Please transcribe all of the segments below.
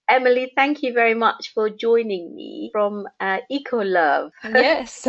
Emily, thank you very much for joining me from Ecolove. Yes,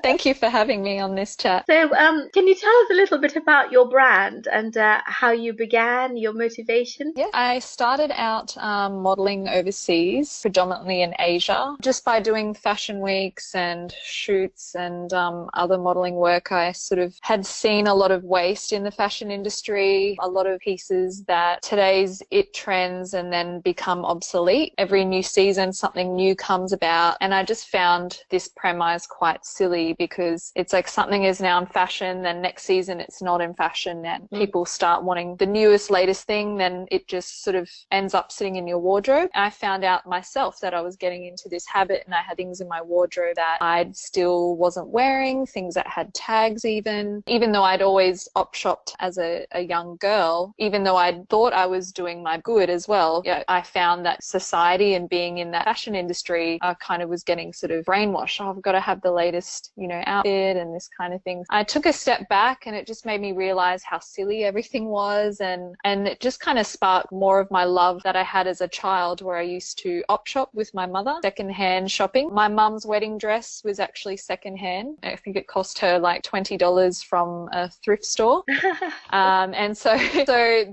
thank you for having me on this chat. So, can you tell us a little bit about your brand and how you began, your motivation? Yeah, I started out modeling overseas, predominantly in Asia. Just by doing fashion weeks and shoots and other modeling work, I sort of had seen a lot of waste in the fashion industry, a lot of pieces that today's it trends and then become obsolete. Every new season, something new comes about. And I just found this premise quite silly because it's like something is now in fashion, then next season it's not in fashion, and people start wanting the newest, latest thing, then it just sort of ends up sitting in your wardrobe. I found out myself that I was getting into this habit and I had things in my wardrobe that I still wasn't wearing, things that had tags even though I'd always op shopped as a young girl, even though I thought I was doing my good as well. Yeah, I found that society and being in that fashion industry kind of was getting sort of brainwashed. Oh, I've got to have the latest, outfit and this kind of thing. I took a step back and it just made me realize how silly everything was, and it just kind of sparked more of my love that I had as a child, where I used to op shop with my mother, secondhand shopping. My mum's wedding dress was actually secondhand. I think it cost her like $20 from a thrift store. And so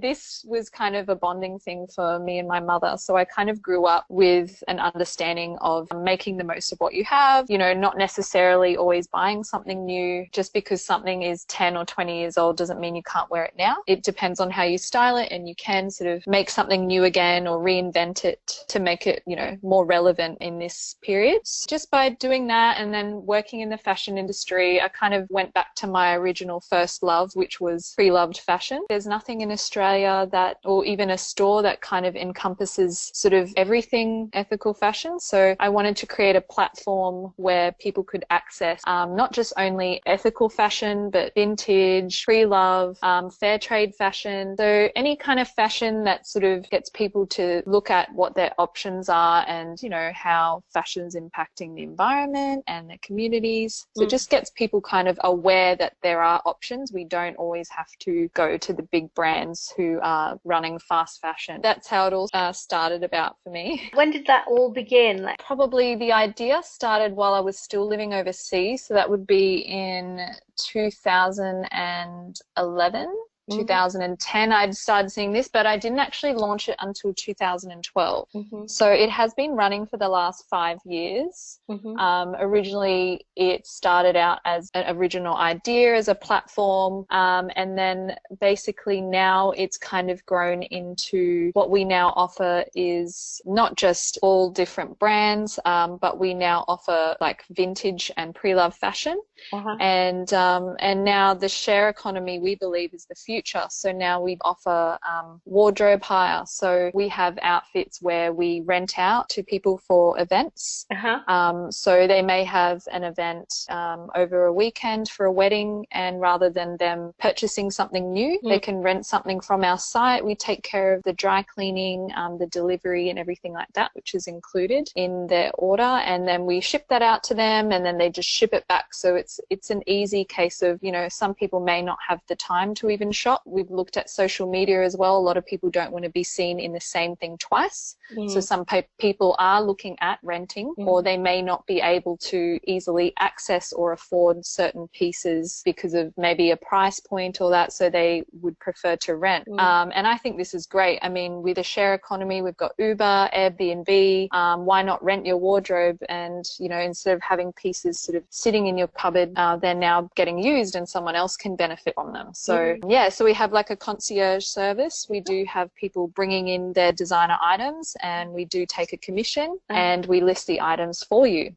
this was kind of a bonding thing for me and my mother. So I kind of grew up with an understanding of making the most of what you have, not necessarily always buying something new. Just because something is 10 or 20 years old doesn't mean you can't wear it now. It depends on how you style it, and you can sort of make something new again or reinvent it to make it, more relevant in this period. Just by doing that and then working in the fashion industry, I kind of went back to my original first love, which was pre-loved fashion. There's nothing in Australia that, or even a store that kind of encompasses sort of everything ethical fashion. So I wanted to create a platform where people could access not just only ethical fashion, but vintage, pre-love, fair trade fashion. So any kind of fashion that sort of gets people to look at what their options are and, how fashion's impacting the environment and their communities. So it just gets people kind of aware that there are options. We don't always have to go to the big brands who are running fast fashion. That's how it all started about for me. When did that all begin? Probably the idea started while I was still living overseas. So that would be in 2011. 2010 I'd started seeing this, but I didn't actually launch it until 2012. So it has been running for the last 5 years. Originally it started out as an original idea as a platform, and then basically now it's kind of grown into what we now offer is not just all different brands, but we now offer like vintage and pre-love fashion. And now the share economy, we believe, is the future. So now we offer wardrobe hire. So we have outfits where we rent out to people for events. So they may have an event over a weekend for a wedding, and rather than them purchasing something new, they can rent something from our site. We take care of the dry cleaning, the delivery and everything like that, which is included in their order. And then we ship that out to them, and then they just ship it back. So it's an easy case of, some people may not have the time to even shop. We've looked at social media as well. A lot of people don't want to be seen in the same thing twice. So some people are looking at renting, or they may not be able to easily access or afford certain pieces because of maybe a price point or that, so they would prefer to rent. And I think this is great. I mean, with a share economy, we've got Uber, Airbnb. Why not rent your wardrobe? And, instead of having pieces sort of sitting in your cupboard, they're now getting used and someone else can benefit from them. So so we have like a concierge service. We do have people bringing in their designer items, and we do take a commission and we list the items for you.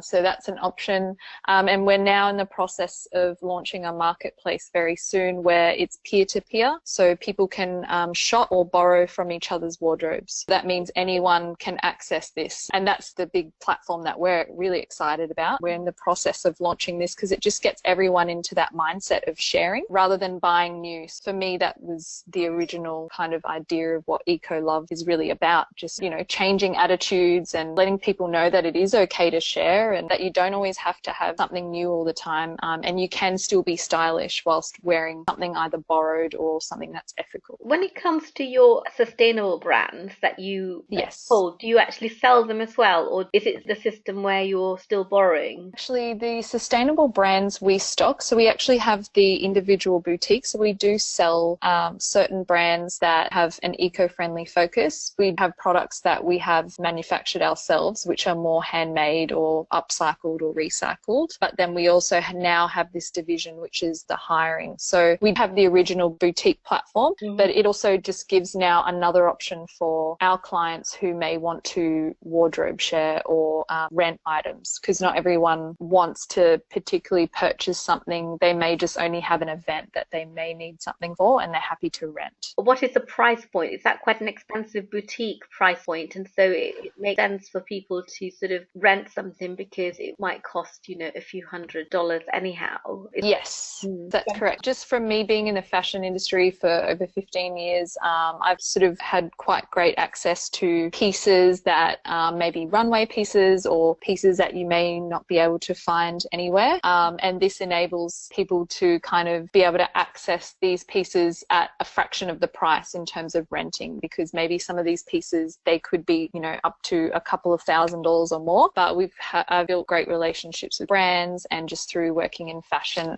So that's an option. And we're now in the process of launching a marketplace very soon where it's peer-to-peer. So people can shop or borrow from each other's wardrobes. That means anyone can access this. And that's the big platform that we're really excited about. We're in the process of launching this because it just gets everyone into that mindset of sharing rather than buying something new. For me, that was the original kind of idea of what Ekoluv is really about. Just, you know, changing attitudes and letting people know that it is okay to share and that you don't always have to have something new all the time. And you can still be stylish whilst wearing something either borrowed or something that's ethical. When it comes to your sustainable brands that you Yes. hold, do you actually sell them as well, or is it the system where you're still borrowing? Actually, the sustainable brands we stock, so we actually have the individual boutiques. So we do sell certain brands that have an eco-friendly focus. We have products that we have manufactured ourselves, which are more handmade or upcycled or recycled. But then we also now have this division, which is the hiring. So we have the original boutique platform, but it also just gives now another option for our clients who may want to wardrobe share or rent items, because not everyone wants to particularly purchase something. They may just only have an event that they may need something for and they're happy to rent. What is the price point? Is that quite an expensive boutique price point? And so it makes sense for people to sort of rent something because it might cost, you know, a few $100s anyhow. Yes, that's correct. Just from me being in the fashion industry for over 15 years, I've sort of had quite great access to pieces that maybe runway pieces or pieces that you may not be able to find anywhere. And this enables people to kind of be able to access these pieces at a fraction of the price in terms of renting, because maybe some of these pieces, they could be, you know, up to a couple of $1,000s or more. But I've built great relationships with brands and just through working in fashion,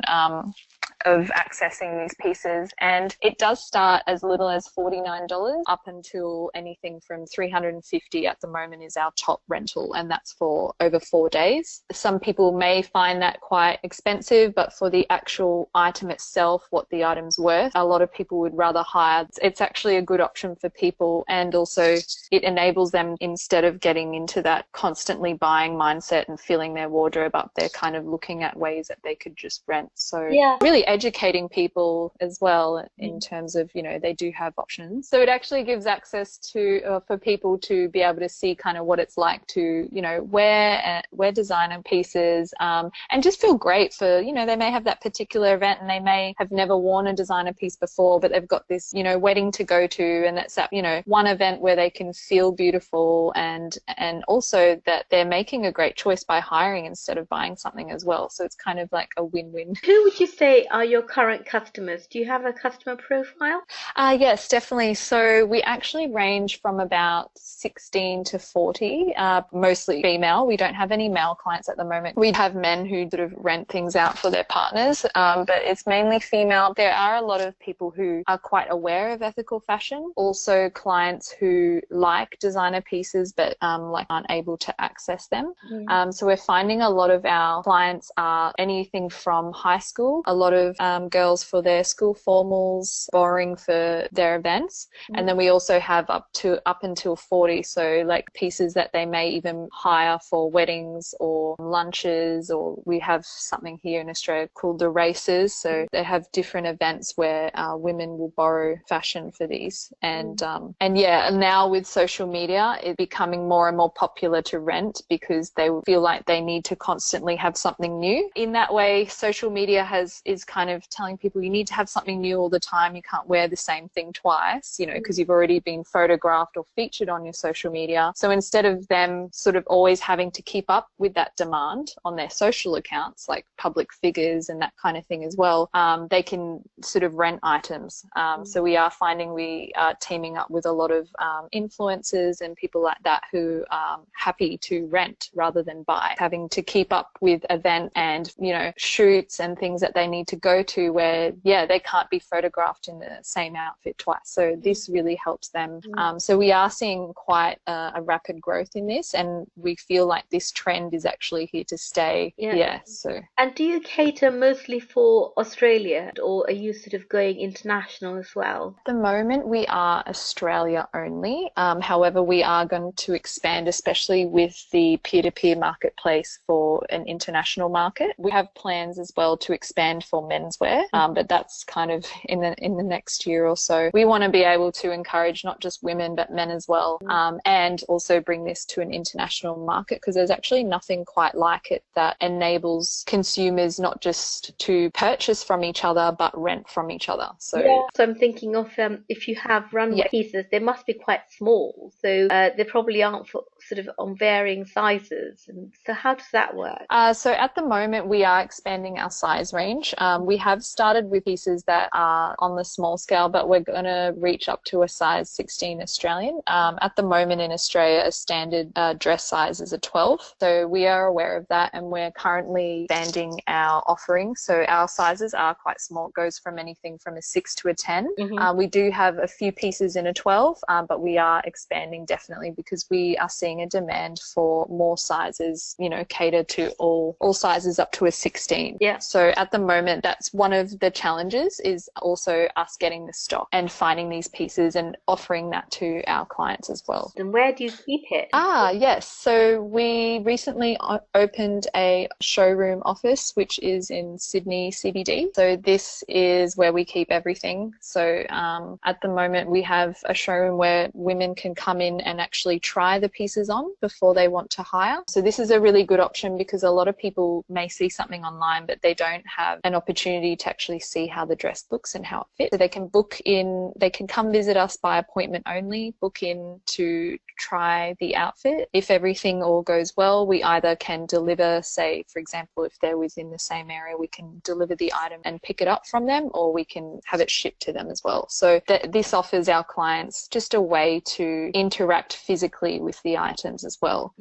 of accessing these pieces, and it does start as little as $49 up until anything from $350 at the moment is our top rental, and that's for over 4 days. Some people may find that quite expensive, but for the actual item itself, what the item's worth, a lot of people would rather hire. It's actually a good option for people, and also it enables them, instead of getting into that constantly buying mindset and filling their wardrobe up, they're kind of looking at ways that they could just rent. So really educating people as well in terms of, you know, they do have options. So it actually gives access to for people to be able to see kind of what it's like to, you know, wear designer pieces, and just feel great for, you know, they may have that particular event and they may have never worn a designer piece before, but they've got this, you know, wedding to go to, and that's that, you know, one event where they can feel beautiful, and also that they're making a great choice by hiring instead of buying something as well. So it's kind of like a win-win. Who would you say are your current customers? Do you have a customer profile? Yes, definitely. So we actually range from about 16 to 40, mostly female. We don't have any male clients at the moment. We have men who sort of rent things out for their partners, but it's mainly female. There are a lot of people who are quite aware of ethical fashion. Also clients who like designer pieces, but like aren't able to access them. So we're finding a lot of our clients are anything from high school, a lot of girls for their school formals, borrowing for their events, and then we also have up until 40, so like pieces that they may even hire for weddings or lunches, or we have something here in Australia called the races, so they have different events where women will borrow fashion for these, and yeah, and now with social media it's becoming more and more popular to rent because they feel like they need to constantly have something new. In that way, social media is kind of telling people you need to have something new all the time. You can't wear the same thing twice, you know, because you've already been photographed or featured on your social media. So instead of them sort of always having to keep up with that demand on their social accounts, like public figures and that kind of thing as well, they can sort of rent items. So we are finding we are teaming up with a lot of influencers and people like that who are happy to rent rather than buy, having to keep up with events and, you know, shoots and things that they need to go to where, yeah, they can't be photographed in the same outfit twice. So this really helps them. So we are seeing quite a rapid growth in this, and we feel like this trend is actually here to stay. So. And do you cater mostly for Australia, or are you sort of going international as well? At the moment, we are Australia only. However, we are going to expand, especially with the peer-to-peer marketplace, for an international market. We have plans as well to expand for men's menswear, but that's kind of in the next year or so. We want to be able to encourage not just women but men as well, and also bring this to an international market, because there's actually nothing quite like it that enables consumers not just to purchase from each other but rent from each other. So I'm thinking of if you have runway pieces, they must be quite small, so they probably aren't for, sort of on varying sizes. And so how does that work? So at the moment we are expanding our size range. We have started with pieces that are on the small scale, but we're going to reach up to a size 16 Australian. At the moment in Australia, a standard dress size is a 12. So we are aware of that, and we're currently expanding our offering. So our sizes are quite small. It goes from anything from a 6 to a 10. We do have a few pieces in a 12, but we are expanding definitely because we are seeing a demand for more sizes, you know, cater to all sizes up to a 16. So at the moment, that's one of the challenges, is also us getting the stock and finding these pieces and offering that to our clients as well. And where do you keep it? Yes. So we recently opened a showroom office, which is in Sydney CBD. So this is where we keep everything. So at the moment we have a showroom where women can come in and actually try the pieces on before they want to hire. So this is a really good option because a lot of people may see something online, but they don't have an opportunity to actually see how the dress looks and how it fits. So they can book in, they can come visit us by appointment only, book in to try the outfit. If everything all goes well, we either can deliver, say, for example, if they're within the same area, we can deliver the item and pick it up from them, or we can have it shipped to them as well. So this offers our clients just a way to interact physically with the items as well,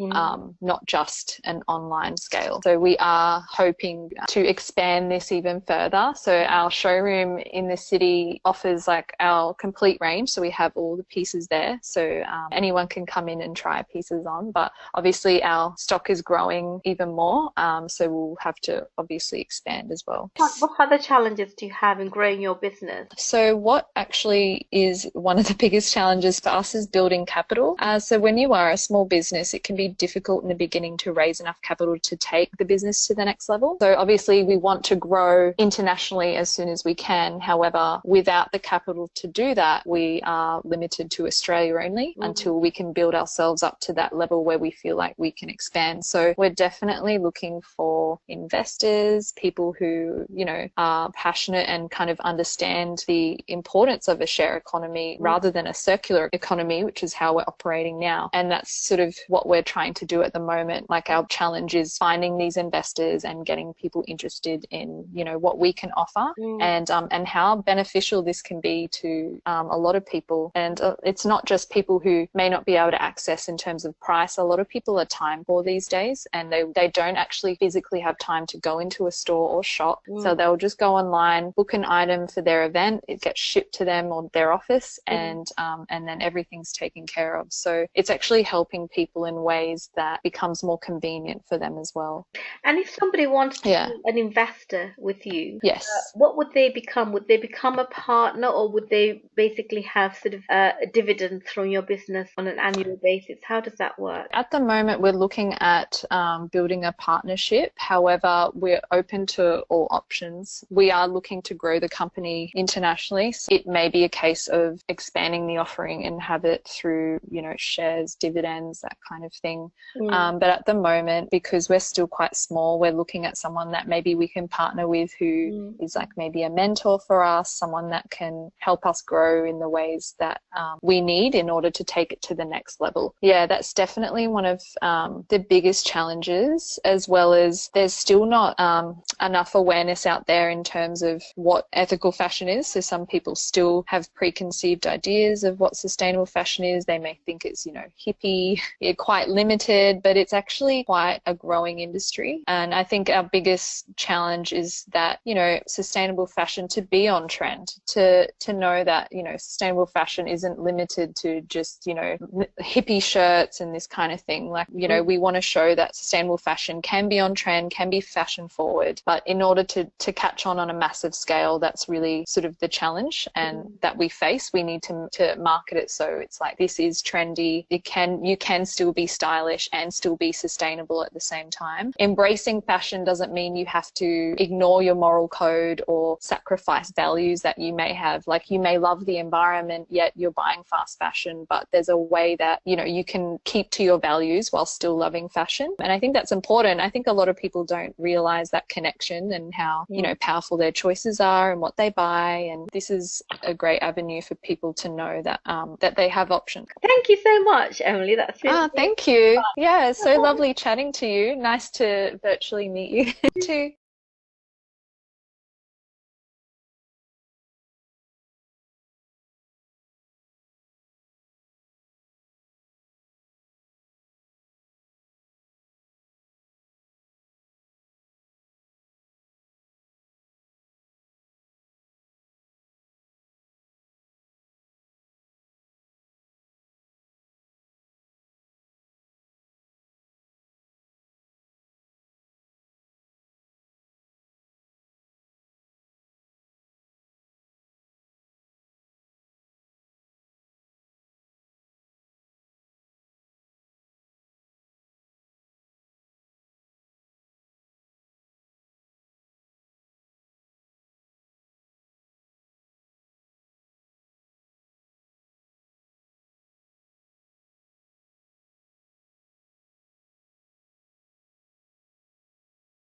not just an online scale. So we are hoping to expand this even further. So our showroom in the city offers like our complete range. So we have all the pieces there. So anyone can come in and try pieces on, but obviously our stock is growing even more. So we'll have to obviously expand as well. What other challenges do you have in growing your business? So what actually is one of the biggest challenges for us is building capital. So when you are a small business, it can be difficult in the beginning to raise enough capital to take the business to the next level. So obviously we want to grow internationally as soon as we can. However, without the capital to do that, we are limited to Australia only until we can build ourselves up to that level where we feel like we can expand. So we're definitely looking for investors, people who, you know, are passionate and kind of understand the importance of a share economy rather than a circular economy, which is how we're operating now. And that's sort of what we're trying to do at the moment. Like our challenge is finding these investors and getting people interested in, you know, what we can offer and how beneficial this can be to a lot of people. And it's not just people who may not be able to access in terms of price. A lot of people are time poor these days, and they don't actually physically have time to go into a store or shop. So they'll just go online, book an item for their event, it gets shipped to them or their office, and then everything's taken care of. So it's actually helping people in ways that becomes more convenient for them as well. And if somebody wants to be an investor with you, yes, what would they become? Would they become a partner, or would they basically have sort of a dividend from your business on an annual basis? How does that work? At the moment, we're looking at building a partnership. However, we're open to all options. We are looking to grow the company internationally. So it may be a case of expanding the offering and have it through, you know, shares, dividends, that kind of thing. But at the moment, because we're still quite small, we're looking at someone that maybe we can partner with who is like maybe a mentor for us, someone that can help us grow in the ways that we need in order to take it to the next level. Yeah, that's definitely one of the biggest challenges, as well as there's still not enough awareness out there in terms of what ethical fashion is. So some people still have preconceived ideas of what sustainable fashion is. They may think it's, you know, hippie, quite limited, but it's actually quite a growing industry. And I think our biggest challenge is that, you know, sustainable fashion, to be on trend, to know that, you know, sustainable fashion isn't limited to just, you know, hippie shirts and this kind of thing. Like, you know, we want to show that sustainable fashion can be on trend, can be fashion forward, but in order to catch on a massive scale, that's really sort of the challenge and that we face. We need to market it so it's like, this is trendy, you can still be stylish and still be sustainable at the same time. Embracing fashion doesn't mean you have to ignore your moral code or sacrifice values that you may have. Like, you may love the environment, yet you're buying fast fashion, but there's a way that, you know, you can keep to your values while still loving fashion. And I think that's important. I think a lot of people don't realize that connection and how, you know, powerful their choices are and what they buy. And this is a great avenue for people to know that that they have options. Thank you so much, Emily. That's been Thank you. Yeah, it's so lovely chatting to you. Nice to virtually meet you too.